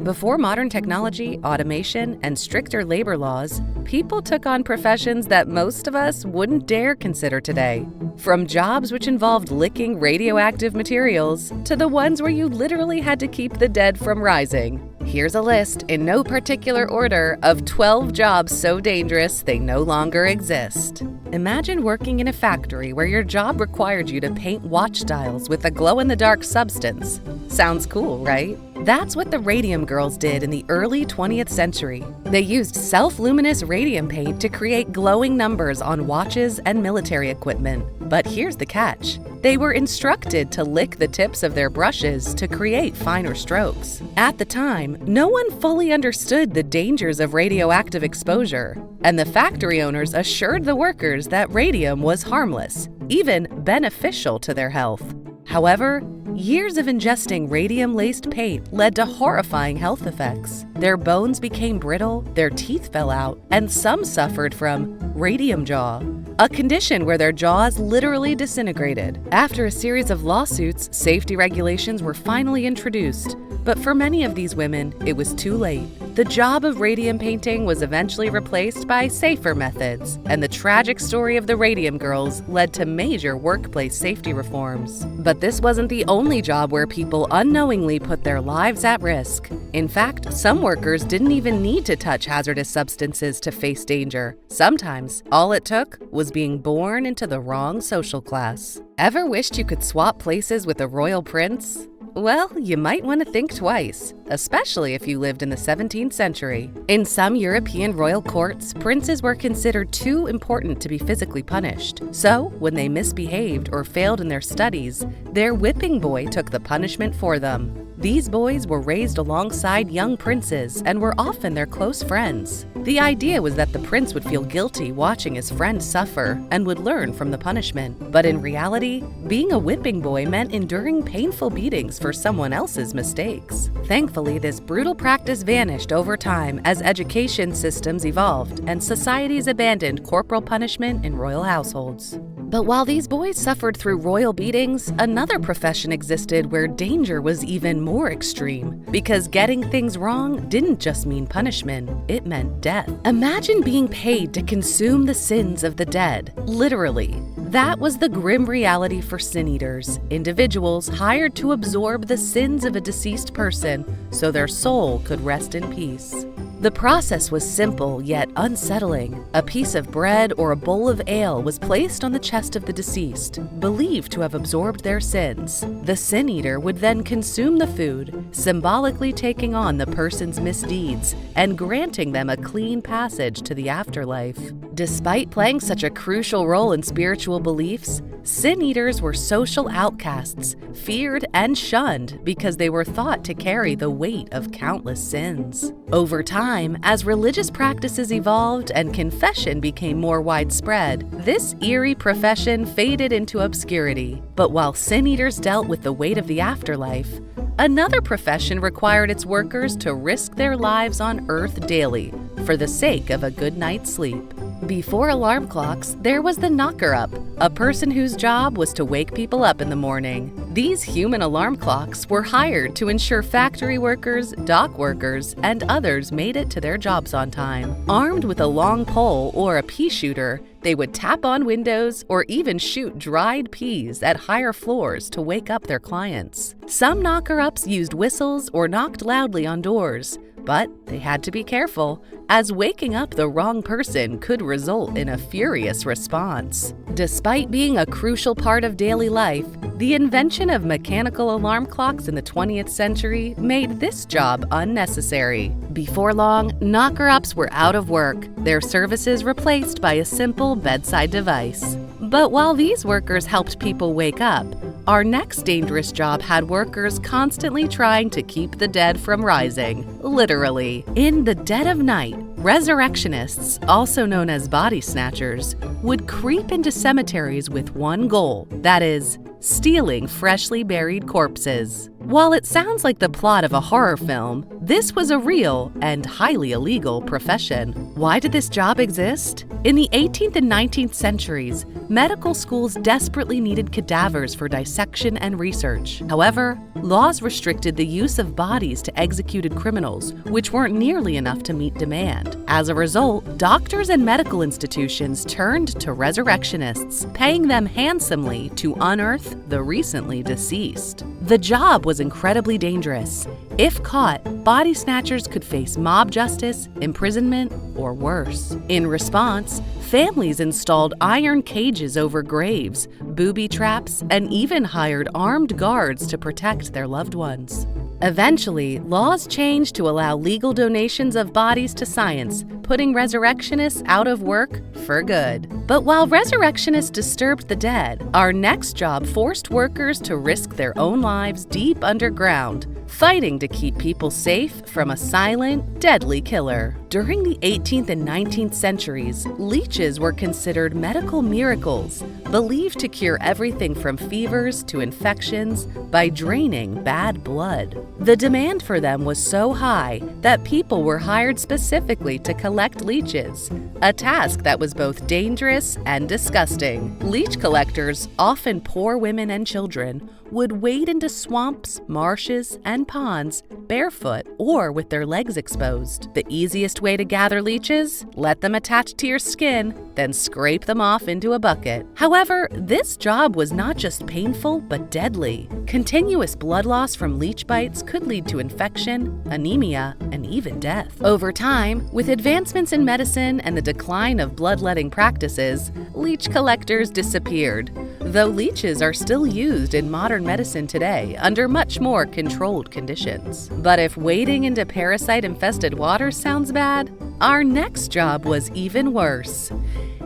Before modern technology, automation, and stricter labor laws, people took on professions that most of us wouldn't dare consider today. From jobs which involved licking radioactive materials to the ones where you literally had to keep the dead from rising. Here's a list, in no particular order, of 12 jobs so dangerous they no longer exist. Imagine working in a factory where your job required you to paint watch dials with a glow-in-the-dark substance. Sounds cool, right? That's what the Radium Girls did in the early 20th century. They used self-luminous radium paint to create glowing numbers on watches and military equipment. But here's the catch. They were instructed to lick the tips of their brushes to create finer strokes. At the time, no one fully understood the dangers of radioactive exposure, and the factory owners assured the workers that radium was harmless, even beneficial to their health. However, years of ingesting radium-laced paint led to horrifying health effects. Their bones became brittle, their teeth fell out, and some suffered from radium jaw, a condition where their jaws literally disintegrated. After a series of lawsuits, safety regulations were finally introduced. But for many of these women, it was too late. The job of radium painting was eventually replaced by safer methods, and the tragic story of the Radium Girls led to major workplace safety reforms. But this wasn't the only job where people unknowingly put their lives at risk. In fact, some workers didn't even need to touch hazardous substances to face danger. Sometimes, all it took was being born into the wrong social class. Ever wished you could swap places with a royal prince? Well, you might want to think twice, especially if you lived in the 17th century. In some European royal courts, princes were considered too important to be physically punished. So, when they misbehaved or failed in their studies, their whipping boy took the punishment for them. These boys were raised alongside young princes and were often their close friends. The idea was that the prince would feel guilty watching his friend suffer and would learn from the punishment. But in reality, being a whipping boy meant enduring painful beatings for someone else's mistakes. Thankfully, this brutal practice vanished over time as education systems evolved and societies abandoned corporal punishment in royal households. But while these boys suffered through royal beatings, another profession existed where danger was even more extreme. Because getting things wrong didn't just mean punishment, it meant death. Imagine being paid to consume the sins of the dead, literally. That was the grim reality for sin eaters, individuals hired to absorb the sins of a deceased person so their soul could rest in peace. The process was simple yet unsettling. A piece of bread or a bowl of ale was placed on the chest of the deceased, believed to have absorbed their sins. The sin eater would then consume the food, symbolically taking on the person's misdeeds and granting them a clean passage to the afterlife. Despite playing such a crucial role in spiritual beliefs, sin eaters were social outcasts, feared and shunned because they were thought to carry the weight of countless sins. Over time, as religious practices evolved and confession became more widespread, this eerie profession faded into obscurity. But while sin eaters dealt with the weight of the afterlife, another profession required its workers to risk their lives on Earth daily for the sake of a good night's sleep. Before alarm clocks, there was the knocker-up, a person whose job was to wake people up in the morning. These human alarm clocks were hired to ensure factory workers, dock workers, and others made it to their jobs on time. Armed with a long pole or a pea shooter, they would tap on windows or even shoot dried peas at higher floors to wake up their clients. Some knocker-ups used whistles or knocked loudly on doors, but they had to be careful, as waking up the wrong person could result in a furious response. Despite being a crucial part of daily life, the invention of mechanical alarm clocks in the 20th century made this job unnecessary. Before long, knocker-ups were out of work, their services replaced by a simple bedside device. But while these workers helped people wake up, our next dangerous job had workers constantly trying to keep the dead from rising, literally. In the dead of night, resurrectionists, also known as body snatchers, would creep into cemeteries with one goal, that is, stealing freshly buried corpses. While it sounds like the plot of a horror film, this was a real and highly illegal profession. Why did this job exist? In the 18th and 19th centuries, medical schools desperately needed cadavers for dissection and research. However, laws restricted the use of bodies to executed criminals, which weren't nearly enough to meet demand. As a result, doctors and medical institutions turned to resurrectionists, paying them handsomely to unearth the recently deceased. The job was incredibly dangerous. If caught, body snatchers could face mob justice, imprisonment, or worse. In response, families installed iron cages over graves, booby traps, and even hired armed guards to protect their loved ones. Eventually, laws changed to allow legal donations of bodies to science, putting resurrectionists out of work for good. But while resurrectionists disturbed the dead, our next job forced workers to risk their own lives deep underground, fighting to keep people safe from a silent, deadly killer. During the 18th and 19th centuries, leeches were considered medical miracles, believed to cure everything from fevers to infections by draining bad blood. The demand for them was so high that people were hired specifically to collect leeches, a task that was both dangerous and disgusting. Leech collectors, often poor women and children, would wade into swamps, marshes, and ponds barefoot or with their legs exposed. The easiest way to gather leeches? Let them attach to your skin, then scrape them off into a bucket. However, this job was not just painful but deadly. Continuous blood loss from leech bites could lead to infection, anemia, and even death. Over time, with advancements in medicine and the decline of bloodletting practices, leech collectors disappeared, though leeches are still used in modern medicine today under much more controlled conditions. But if wading into parasite-infested water sounds bad, our next job was even worse.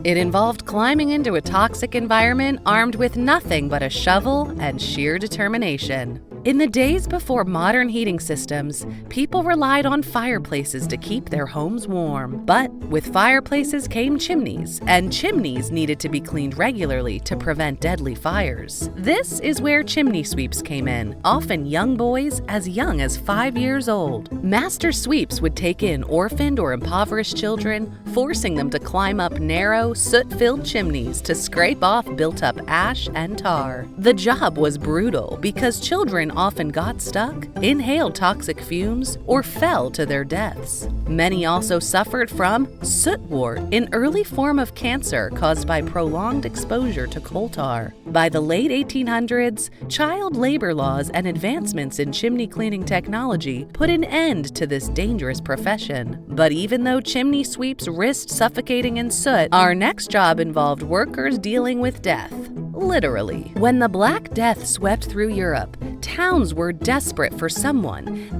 It involved climbing into a toxic environment armed with nothing but a shovel and sheer determination. In the days before modern heating systems, people relied on fireplaces to keep their homes warm. But with fireplaces came chimneys, and chimneys needed to be cleaned regularly to prevent deadly fires. This is where chimney sweeps came in, often young boys as young as 5 years old. Master sweeps would take in orphaned or impoverished children, forcing them to climb up narrow, soot-filled chimneys to scrape off built-up ash and tar. The job was brutal because children often got stuck, inhaled toxic fumes, or fell to their deaths. Many also suffered from soot wart, an early form of cancer caused by prolonged exposure to coal tar. By the late 1800s, child labor laws and advancements in chimney cleaning technology put an end to this dangerous profession. But even though chimney sweeps risked suffocating in soot, our next job involved workers dealing with death. Literally. When the Black Death swept through Europe, towns were desperate for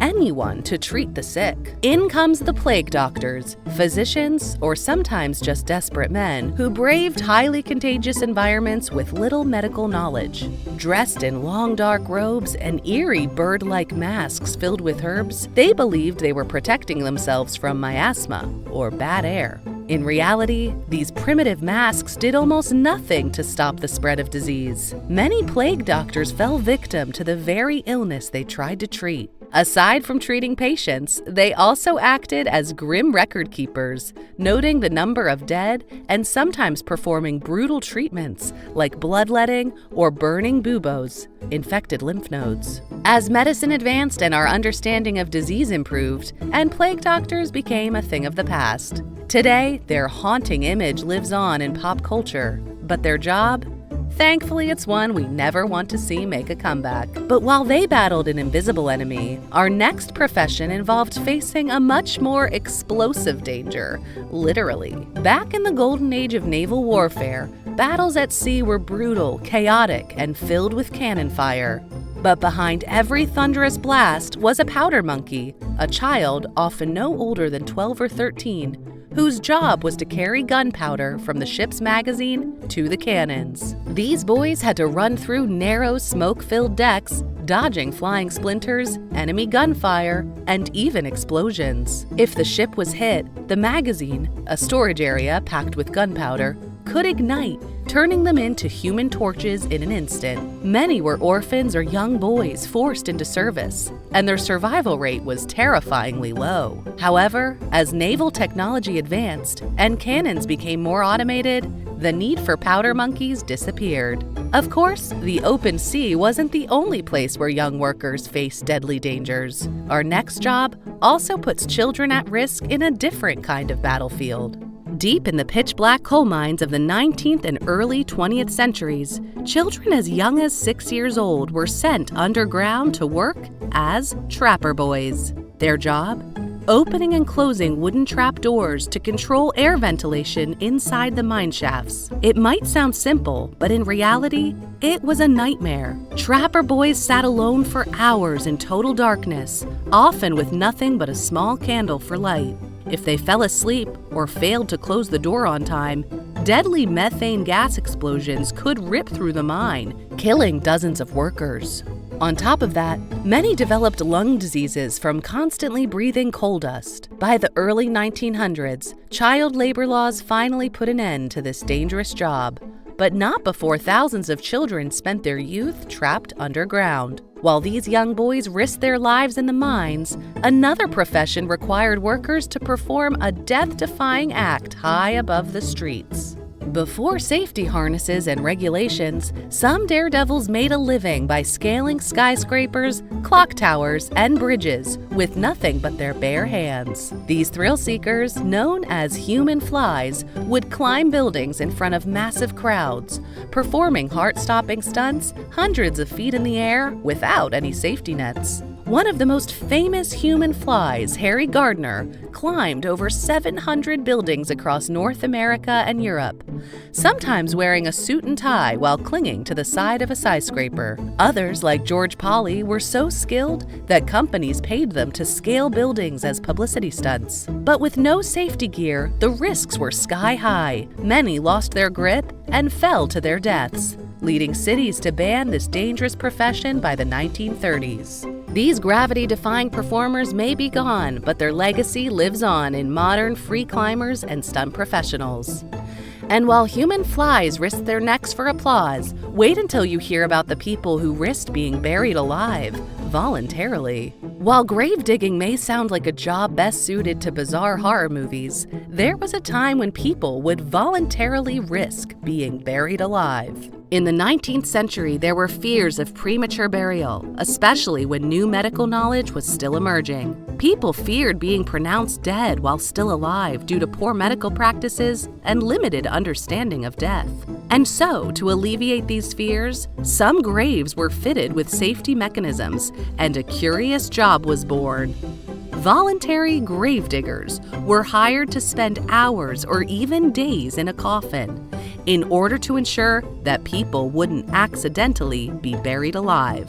anyone to treat the sick. In comes the plague doctors, physicians, or sometimes just desperate men who braved highly contagious environments with little medical knowledge. Dressed in long dark robes and eerie bird-like masks filled with herbs, they believed they were protecting themselves from miasma, or bad air. In reality, these primitive masks did almost nothing to stop the spread of disease. Many plague doctors fell victim to the very illness they tried to treat. Aside from treating patients, they also acted as grim record keepers, noting the number of dead and sometimes performing brutal treatments like bloodletting or burning buboes, infected lymph nodes. As medicine advanced and our understanding of disease improved, and plague doctors became a thing of the past. Today, their haunting image lives on in pop culture, but their job? Thankfully, it's one we never want to see make a comeback. But while they battled an invisible enemy, our next profession involved facing a much more explosive danger, literally. Back in the golden age of naval warfare, battles at sea were brutal, chaotic, and filled with cannon fire. But behind every thunderous blast was a powder monkey, a child often no older than 12 or 13, whose job was to carry gunpowder from the ship's magazine to the cannons. These boys had to run through narrow, smoke-filled decks, dodging flying splinters, enemy gunfire, and even explosions. If the ship was hit, the magazine, a storage area packed with gunpowder, could ignite, turning them into human torches in an instant. Many were orphans or young boys forced into service, and their survival rate was terrifyingly low. However, as naval technology advanced and cannons became more automated, the need for powder monkeys disappeared. Of course, the open sea wasn't the only place where young workers faced deadly dangers. Our next job also puts children at risk in a different kind of battlefield. Deep in the pitch-black coal mines of the 19th and early 20th centuries, children as young as 6 years old were sent underground to work as trapper boys. Their job? Opening and closing wooden trap doors to control air ventilation inside the mine shafts. It might sound simple, but in reality, it was a nightmare. Trapper boys sat alone for hours in total darkness, often with nothing but a small candle for light. If they fell asleep or failed to close the door on time, deadly methane gas explosions could rip through the mine, killing dozens of workers. On top of that, many developed lung diseases from constantly breathing coal dust. By the early 1900s, child labor laws finally put an end to this dangerous job, but not before thousands of children spent their youth trapped underground. While these young boys risked their lives in the mines, another profession required workers to perform a death-defying act high above the streets. Before safety harnesses and regulations, some daredevils made a living by scaling skyscrapers, clock towers, and bridges with nothing but their bare hands. These thrill seekers, known as human flies, would climb buildings in front of massive crowds, performing heart-stopping stunts hundreds of feet in the air without any safety nets. One of the most famous human flies, Harry Gardner, climbed over 700 buildings across North America and Europe, sometimes wearing a suit and tie while clinging to the side of a skyscraper. Others, like George Polly, were so skilled that companies paid them to scale buildings as publicity stunts. But with no safety gear, the risks were sky high. Many lost their grip and fell to their deaths, leading cities to ban this dangerous profession by the 1930s. These gravity-defying performers may be gone, but their legacy lives on in modern free climbers and stunt professionals. And while human flies risk their necks for applause, wait until you hear about the people who risked being buried alive, voluntarily. While grave digging may sound like a job best suited to bizarre horror movies, there was a time when people would voluntarily risk being buried alive. In the 19th century, there were fears of premature burial, especially when new medical knowledge was still emerging. People feared being pronounced dead while still alive due to poor medical practices and limited understanding of death. And so, to alleviate these fears, some graves were fitted with safety mechanisms, and a curious job was born. Voluntary gravediggers were hired to spend hours or even days in a coffin in order to ensure that people wouldn't accidentally be buried alive.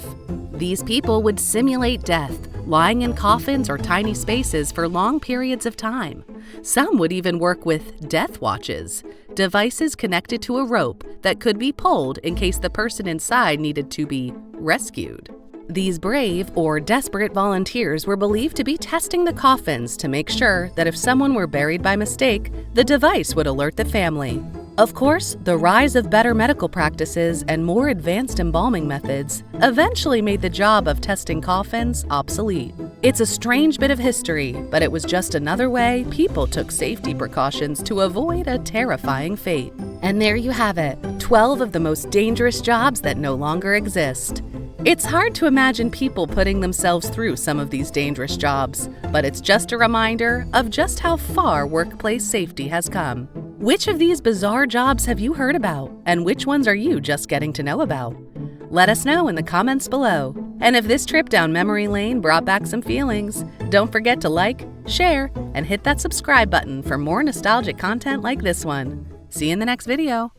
These people would simulate death, lying in coffins or tiny spaces for long periods of time. Some would even work with death watches, devices connected to a rope that could be pulled in case the person inside needed to be rescued. These brave or desperate volunteers were believed to be testing the coffins to make sure that if someone were buried by mistake, the device would alert the family. Of course, the rise of better medical practices and more advanced embalming methods eventually made the job of testing coffins obsolete. It's a strange bit of history, but it was just another way people took safety precautions to avoid a terrifying fate. And there you have it, 12 of the most dangerous jobs that no longer exist. It's hard to imagine people putting themselves through some of these dangerous jobs, but it's just a reminder of just how far workplace safety has come. Which of these bizarre jobs have you heard about, and which ones are you just getting to know about? Let us know in the comments below. And if this trip down memory lane brought back some feelings, don't forget to like, share, and hit that subscribe button for more nostalgic content like this one. See you in the next video.